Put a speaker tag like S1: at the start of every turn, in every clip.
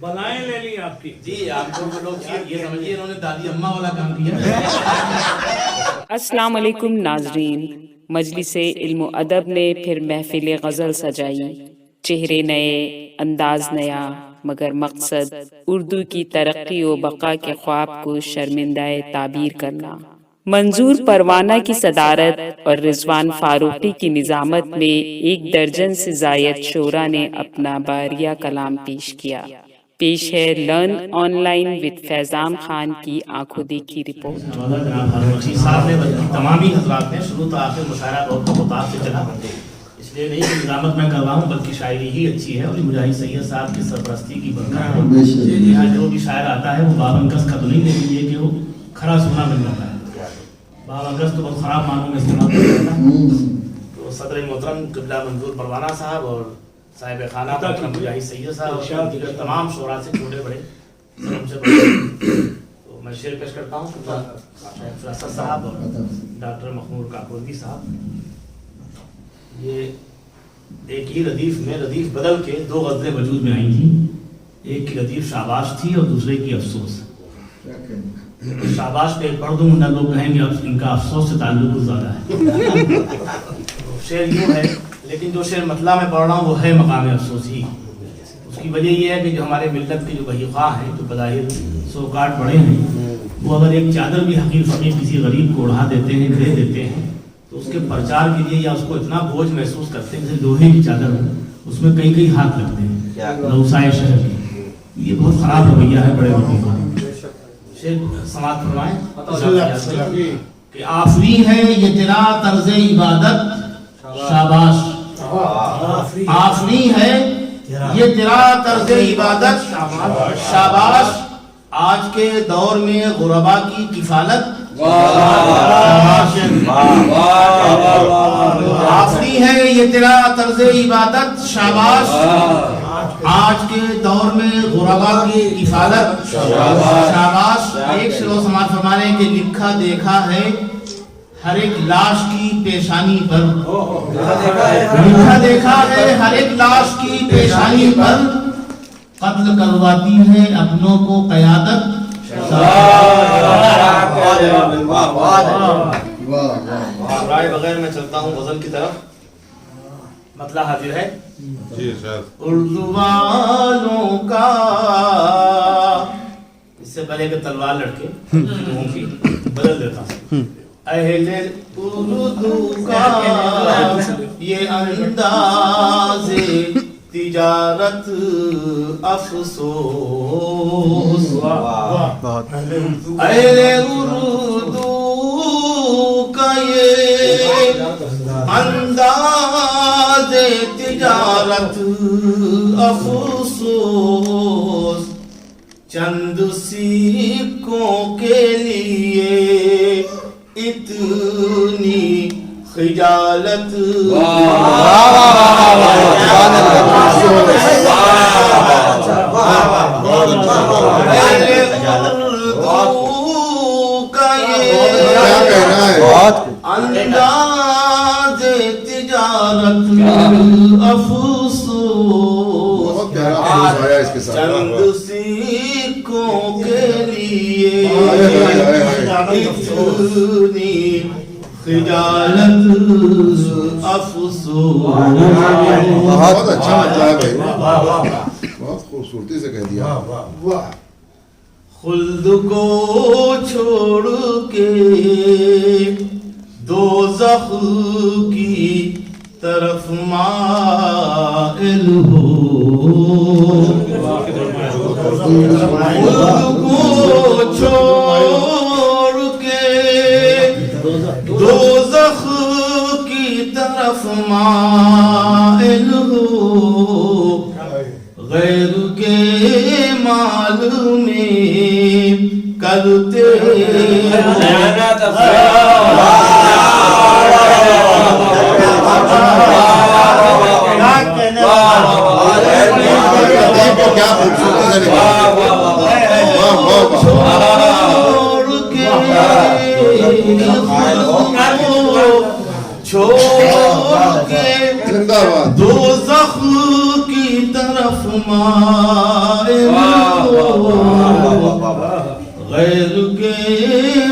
S1: بلائیں لے لی آپ کی
S2: جی آپ کو لوگ یہ سمجھیے انہوں نے دادی اماں والا کام کیا.
S3: السلام علیکم ناظرین. مجلس علم و ادب نے پھر محفل غزل سجائی. چہرے نئے، انداز نیا، مگر مقصد اردو کی ترقی و بقا کے خواب کو شرمندہ تعبیر کرنا. منظور پروانہ کی صدارت اور رضوان فاروقی کی نظامت میں 1 درجن سے زائد شعراء نے اپنا باریہ کلام پیش کیا. پیش ہے لرن آن لائن وتھ فیضان خان کی آنکھوں دیکھی رپورٹ.
S2: جناب فاروقی صاحب نے تمام ہی حضرات نے شروع تا آخر مشاعرہ بہت محتاط سے چلا، اس لیے نہیں کہ نظامت میں کر رہا ہوں بلکہ شاعری ہی اچھی ہے اور مجاہد سید صاحب کی سرپرستی کی برکت ہے. یہاں جو بھی شاعر آتا ہے وہ 52 گز کا تو نہیں لیکن یہ کہ وہ کھرا سونا بن جاتا ہے. 52 گز تو بہت خراب معنوں میں استعمال کیا جاتا ہے. تو صدر محترم قبلہ منظور پروانہ صاحب اور صاحب خانہ مجاہد سید صاحب اور دیگر تمام شعراء سے چھوٹے بڑے سلام سے بڑے تو میں شعر پیش کرتا ہوں فراست صاحب اور ڈاکٹر مخمور کاکوردی صاحب. یہ ایک ہی ردیف میں ردیف بدل کے 2 غزلیں وجود میں آئی تھیں. ایک کی ردیف شاباش تھی اور دوسرے کی افسوس. شاباش پہ پڑھ دوں نہ لوگ کہیں گے اب ان کا افسوس سے تعلق زیادہ ہے. شعر یوں ہے لیکن جو شعر مطلع میں پڑھ رہا ہوں وہ ہے مقام افسوس ہی. اس کی وجہ یہ ہے کہ جو ہمارے ملت کے جو بہی خواہ ہیں جو بظاہر سوکاٹ بڑے ہیں وہ اگر ایک چادر بھی حقیر فقیر کسی غریب کو اڑا دیتے ہیں دے دیتے ہیں تو اس کے پرچار کے لیے یا اس کو اتنا بوجھ محسوس کرتے ہیں جیسے لوہے کی چادر ہو اس میں کئی ہاتھ لگتے ہیں لوسائے شہر کی. یہ بہت خراب رویہ ہے بڑے بڑوں کا. شعر سماعت فرمائیں کہ آفری ہے یہ تیرا طرز عبادت شاباش. آفری ہے یہ تیرا طرز عبادت شاباش. آج کے دور میں غربا کی کفالت. آفری ہے یہ تیرا طرز عبادت شاباش. آج کے دور میں غربا کی کفالت شاباش. ایک شعر و سماعت فرمانے کے لکھا دیکھا ہے ہر ایک لاش کی پیشانی پر. لکھا دیکھا ہے ہر ایک لاش کی پیشانی پر قتل کرواتی ہے اپنوں کو قیادت. رائے بغیر میں چلتا ہوں غزل کی طرف. مطلع حاضر ہے. اردو والوں کا اس سے پہلے کہ تلوار لڑکے بدل دیتا ہوں. اہل اردو کا یہ انداز تجارت افسوس. اہل اردو کا یہ انداز تجارت افسوس. چند سکوں کے لیے اتنی خجالت. انداز تجارت افسوس. چند سکوں کے لیے اتنی خجالت افسوس.
S4: بہت اچھا مطلب ہے بھائی. بہت خوبصورتی سے کہہ دیا.
S2: خلد کو چھوڑ کے دوزخ کی طرف مائل ہو. خلد کو چھوڑ کے دوزخ کی طرف مائل ہو. غیر کے مال میں کرتے چھوڑ کے دوزخ کی طرف مائل ہو غیر کے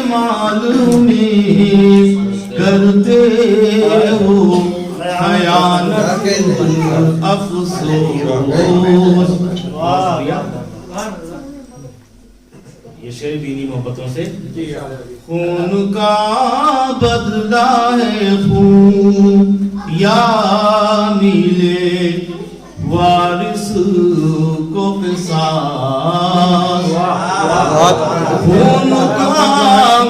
S2: مال میں کرتے ہو خیانت افسوس. یہ شعر دینی محبتوں سے. خون کا بدلہ ہے خون یا ملے وارث کو قصاص. خون کا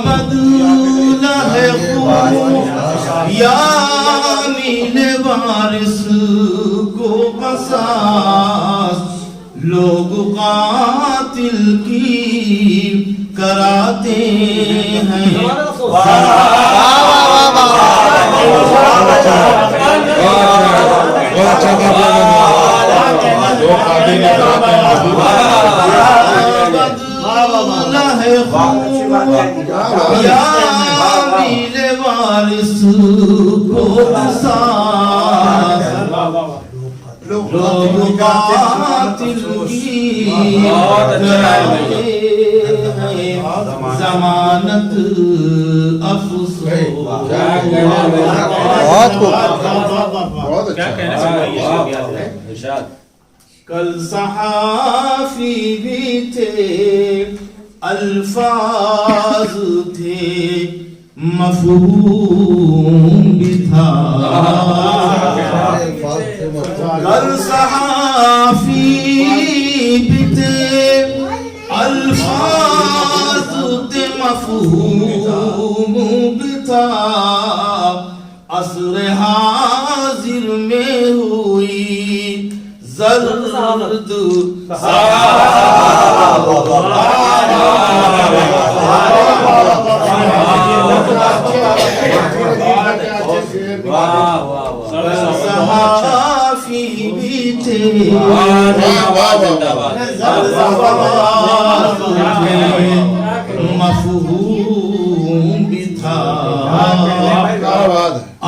S2: بدلہ ہے خون یا ملے وارث کو قصاص. لوگ قاتل کی کراتے ہیں یا میرے وارث کو قصاص. لوگ قاتل کی کراتے ہیں ضمانت افسوس. کل صحافی بھی تھے الفاظ تھے مفہوم بھی تھا. کل صحافی بھی تھے الفاظ تھے مفہوم بھی تھا. عصر حاضر میں ہوئی زرد صحافی بھی تھے مفہوم بھی تھا.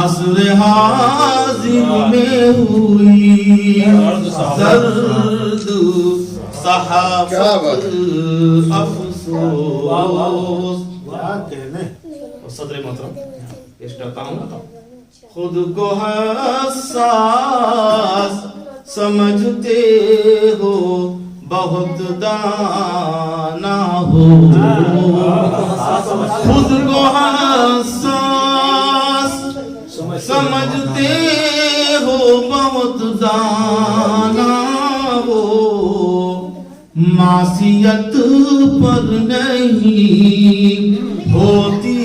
S2: عصر حاضر میں ہوئی زرد صحافت افسوس. صدر محترم پیش کرتا ہوں. خود کو حساس سمجھتے ہو بہت دانا ہو. خود کو حساس سمجھتے ہو بہت دانا ہو. معصیت پر نہیں ہوتی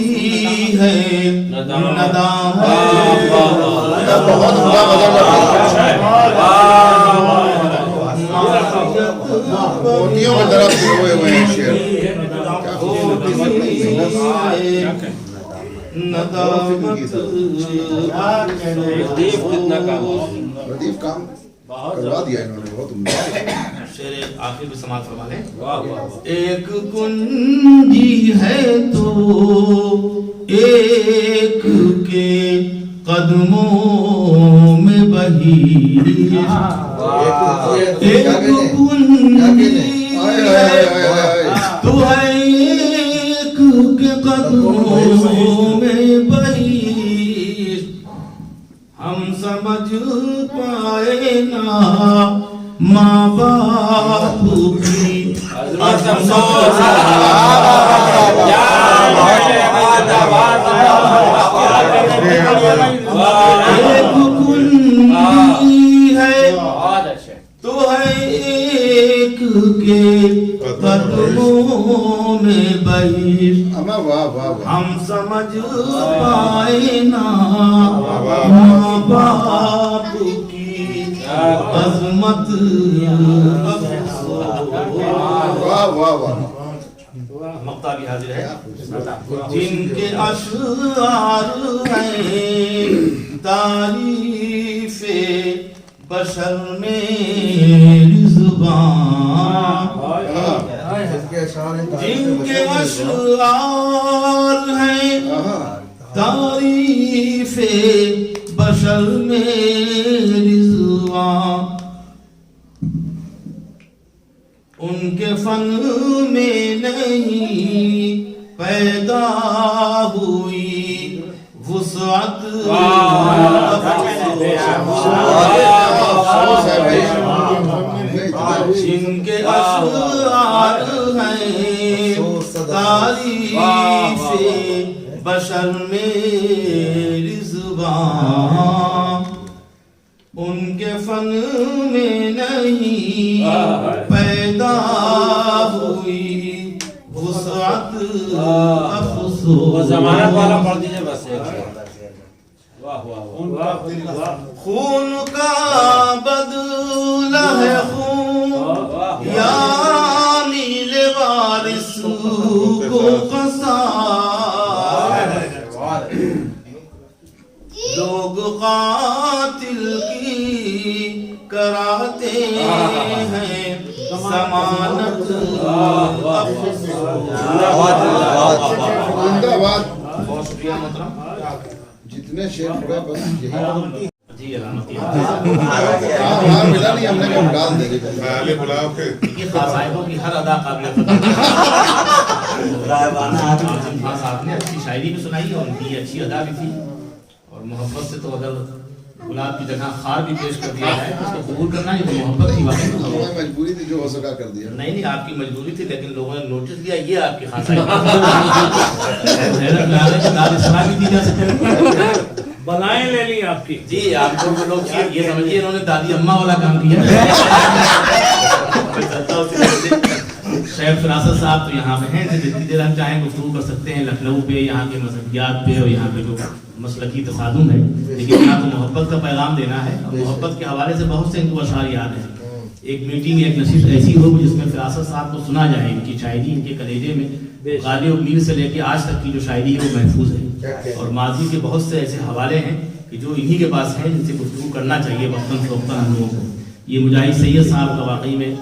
S2: ہے ندامت.
S4: موتیوں میں درخت ہوئے ہوئے ہیں شعر. ردیف کام کروا دیا انہوں نے بہت عمدہ.
S2: شعر آخر بھی سماعت فرما لیں. ایک کنجی ہے تو ایک کے قدموں میں بہی. ایک کنجی ہے تو ایک کے قدموں میں بہی. ہم سمجھ پائے نا ماں باپ کی عظمت. ایک کنجی ہے تو ہے ایک کے قدموں میں بہی. ہم سمجھ پائے نا ماں باپ کی عظمت. مقطع بھی حاضر ہے. جن کے اشعار ہیں تعریف بشر میری زبان. جن کے اشعار ہیں تعریف بشر میری زبان. رضواں ان کے فن میں نہیں پیدا ہوئی وسعت جن کے اشعار ہیں تاریخ بشر میری زبان ان کے فن میں نہیں پیدا ہوئی وسعت افسوس.
S5: ضمانت والا پڑھ دیجیے بس.
S2: خون کا بدلہ ہے خون یعنی وارث کو قصاص. لوگ قاتل کی کراتے ہیں ضمانت افسوس. بہت شکریہ محترم.
S4: جتنے شیخ ہوئے بس یہی
S2: جی علامتی
S4: ملا نہیں ہم نے کہا ڈال دے گے
S2: صاحبوں کی ہر ادا قابل صاحب نے اچھی شاعری بھی سنائی اور ان کی اچھی ادا بھی تھی اور محبت سے تو اگر گلاب کی جگہ خار بھی پیش کر دیا ہے اس کو قبول کرنا ہی تو محبت کی بات ہے.
S4: مجبوری تھی جو ہو سکا کر دیا.
S2: نہیں آپ کی مجبوری تھی لیکن لوگوں نے نوٹس دیا یہ آپ کی خاص
S1: بلائیں لے لی آپ کی.
S2: جی آپ کو لوگ یہ سمجھیے انہوں نے دادی اماں والا کام کیا. شیخ فراست صاحب تو یہاں پہ ہیں جتنی دیر ہم چاہیں گفتگو کر سکتے ہیں لکھنؤ پہ یہاں کے مذہبیات پہ اور یہاں پہ جو مسلکی تصادم ہے لیکن یہاں تو محبت کا پیغام دینا ہے اور محبت کے حوالے سے بہت سے ان کو اشعار یاد ہیں. ایک میٹنگ ایک نشست ایسی ہو جس میں فراست صاحب کو سنا جائے ان کی شاعری ان کے کلیجے میں غالی و میر سے لے کے آج تک کی جو شاعری ہے وہ محفوظ ہے اور ماضی کے بہت سے ایسے حوالے ہیں کہ جو انہی کے پاس ہیں جن سے گفتگو کرنا چاہیے وقتاً فوقتاً ہم لوگوں کو. یہ مجاہد سید صاحب کا واقعی میں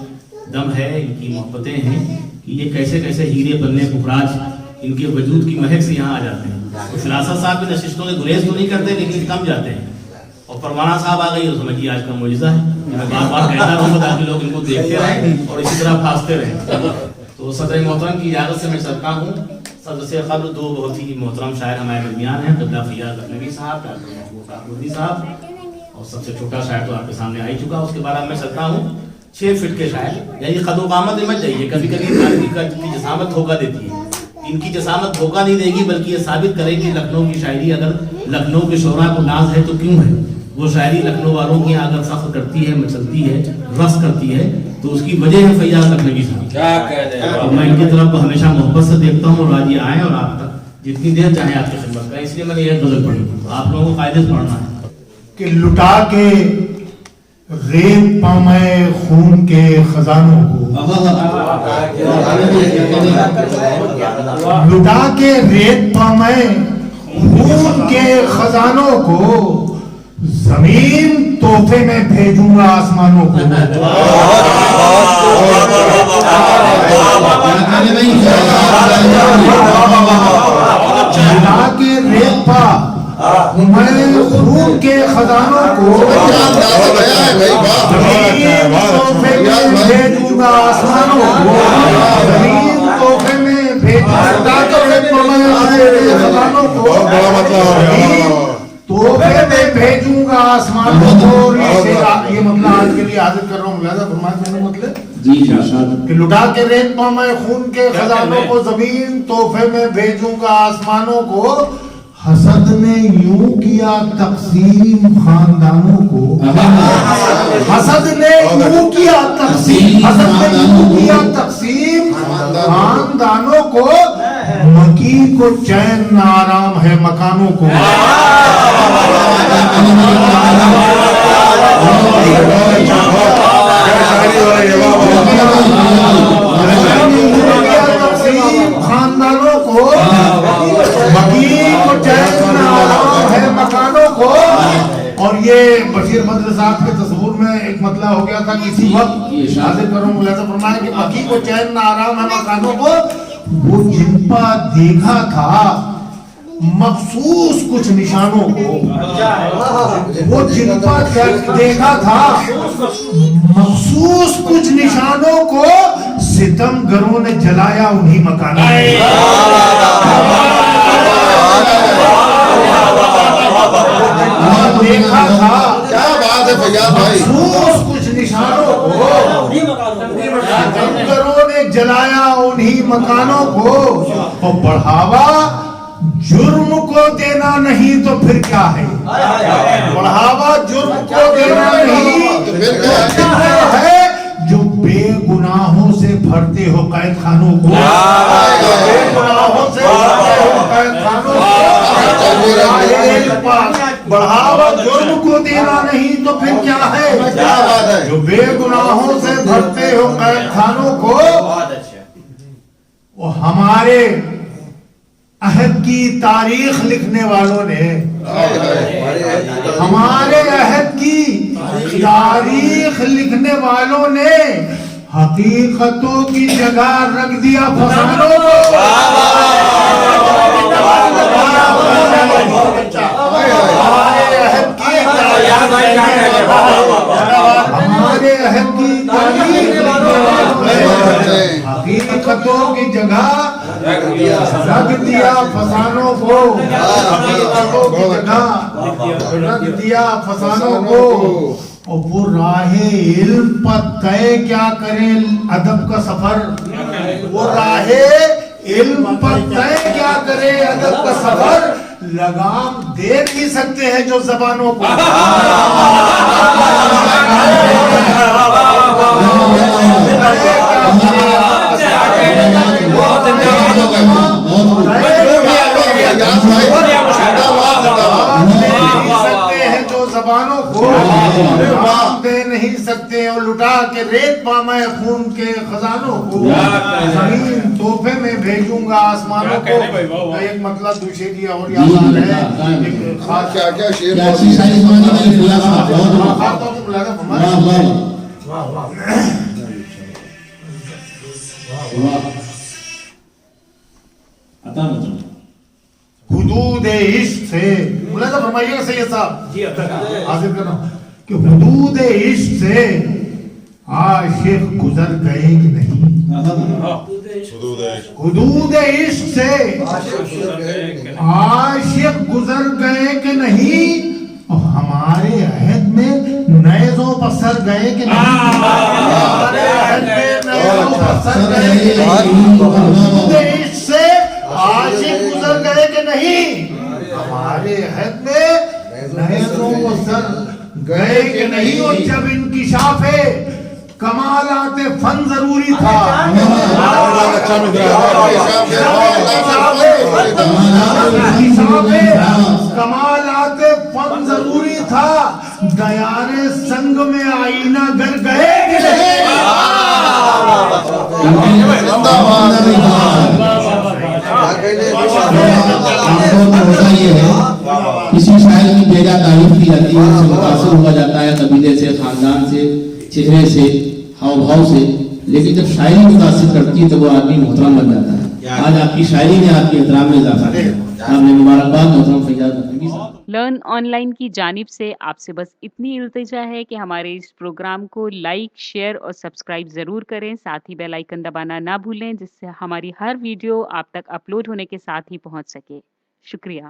S2: دم ہے ان کی محبتیں ہیں کہ یہ کیسے کیسے ہیرے بننے پخراج ان کے وجود کی مہک سے یہاں آ جاتے ہیں. فراست صاحب کی نشستوں کے گریز تو نہیں کرتے لیکن کم جاتے ہیں اور پروانہ صاحب آ گئی تو سمجھیے آج کا معجزہ ہے. میں بار بار کہتا رہوں گا تاکہ لوگ ان کو دیکھتے رہیں اور اسی طرح پھانستے رہیں. تو صدر محترم کی اجازت سے میں چلتا ہوں. صدر سے قبل دو بہت ہی محترم شاعر ہمارے درمیان ہیں قبلہ فیاض لکھنوی صاحب ڈاکٹر محمود کاکوردی صاحب اور سب سے چھوٹا شاعر تو آپ کے سامنے آ ہی چکا. اس کے بعد میں چلتا ہوں 6 فٹ کے شاعر یعنی قد و قامت مت جائیے کبھی کبھی کی جسامت دھوکہ دیتی ہے. ان کی جسامت دھوکہ نہیں دے گی بلکہ یہ ثابت کرے گی لکھنؤ کی شاعری اگر لکھنؤ کے شعراء کو ناز ہے تو کیوں ہے. وہ شاعری لکھنؤ والوں کی اگر فخر کرتی ہے مچلتی ہے رس کرتی ہے تو اس کی وجہ ہے فیاض لکھنوی صاحب. میں ان کی طرف ہمیشہ محبت سے دیکھتا ہوں اور آج یہ آئیں اور آپ تک جتنی دیر چاہیں آپ کی خدمت کریں. اس لیے میں نے یہ غزل پڑھی آپ لوگوں کو قاعدے سے پڑھنا ہے
S6: کہ لٹا کے ریت پامے خون کے خزانوں کو لٹا کے ریت پامے خون کے خزانوں کو زمین تحفے میں بھیجوں گا آسمانوں کو. لٹا کے ریت پا میں خون کے خزانوں کو بھیجوں گا آسمانوں کو. زمین تحفے میں خزانوں کو تحفے میں بھیجوں گا آسمانوں کو. یہ مطلب آج کے لیے حاضر کر رہا ہوں لہذا فرمائیں مطلب کہ لٹا کے ریت پامے خون کے خزانوں کو زمین تحفے میں بھیجوں گا آسمانوں کو. حسد نے یوں کیا تقسیم خاندانوں کو حسد نے یوں کیا تقسیم خاندانوں کو. مکی کو چین نہ آرام ہے مکانوں کو. خاندانوں کو مکی کو چین نہ آرام ہے مکانوں کو. اور یہ بشیر بدر صاحب کے تصور میں ایک مطلب ہو گیا تھا کسی وقت حاضر کروں ملاحظہ فرمائے کہ مکی کو چین نہ آرام ہے مکانوں کو. وہ جن پا دیکھا تھا مخصوص کچھ نشانوں کو وہ جن پر دیکھا تھا، مخصوص کچھ نشانوں کو ستم گروں نے جلایا انہی مکانوں دیکھا تھا،
S4: کیا بات ہے فیاض بھائی،
S6: مخصوص کچھ نشانوں کو ستمگروں نے جلایا انہی مکانوں کو، اور بڑھاوا جرم کو دینا نہیں تو پھر کیا ہے؟ بڑھاوا جرم کو دینا نہیں تو پھر کیا ہے؟ جو بے گناہوں سے بھرتے ہو قید خانوں کو، بے گناہوں سے بھرتے ہو قید خانوں کو، بڑھاوا جرم کو دینا نہیں تو پھر کیا ہے؟ جو بے گناہوں سے بھرتے ہو قید خانوں کو، وہ ہمارے عہد کی تاریخ لکھنے والوں نے، ہمارے عہد کی تاریخ لکھنے والوں نے حقیقتوں کی جگہ رکھ دیا فسانوں کو، ہمارے عہد کی تاریخ حقیقتوں کی جگہ رکھ دیا فسانوں کو، حقیقتوں کی جگہ رکھ دیا فسانوں کو، اور وہ راہ علم پر طے کیا کرے ادب کا سفر، وہ راہ علم پر طے کیا کرے ادب کا سفر، لگام دے نہیں سکتے ہیں جو زبانوں کو، زبانوں کو دے نہیں سکتے، اور لٹا کے ریت پامائے خون کے خزانوں کو، زمین تحفے میں بھیجوں گا آسمانوں کو۔ ایک مطلب دوسرے کی اور یاد آ رہے ہیں
S4: کیا کیا شیر
S6: حدود عشق سے، ملاحظہ فرمائیے گا سید صاحب،
S1: جی
S6: حاضر کر رہا ہوں کہ حدود عشق سے عاشق گزر گئے کہ نہیں، حدود عشق سے عاشق گزر گئے کہ نہیں، اور ہمارے عہد میں نیزوں پر سر گئے کہ نہیں، ہمارے عہد میں نیزوں پر سر گئے کہ نہیں، حدود عشق سے عاشق گزر گئے کہ نہیں، ہمارے عہد میں نیزوں پر سر گئے کہ نہیں، اور جب انکشاف کمالات فن ضروری تھا، کمالات فن ضروری تھا، دیار سنگ میں آئینہ گر گئے کہ نہیں،
S5: کسی شاعر کی بےجا تعریف کی جاتی ہے، اس سے متاثر ہوا جاتا ہے قبیلے سے، خاندان سے، چہرے سے، ہاؤ بھاؤ سے، لیکن جب شاعری متاثر کرتی ہے تو وہ آدمی محترم بن جاتا ہے۔ آج آپ کی شاعری نے آپ کے احترام میں اضافہ کیا، آپ نے مبارکباد محترم فیاض نقوی صاحب۔
S3: لرن آن لائن کی جانب سے آپ سے بس اتنی التجا ہے کہ ہمارے اس پروگرام کو لائک، شیئر اور سبسکرائب ضرور کریں، ساتھ ہی بیل آئیکن دبانا نہ بھولیں، جس سے ہماری ہر ویڈیو آپ تک اپلوڈ ہونے کے ساتھ ہی پہنچ سکے۔ شکریہ۔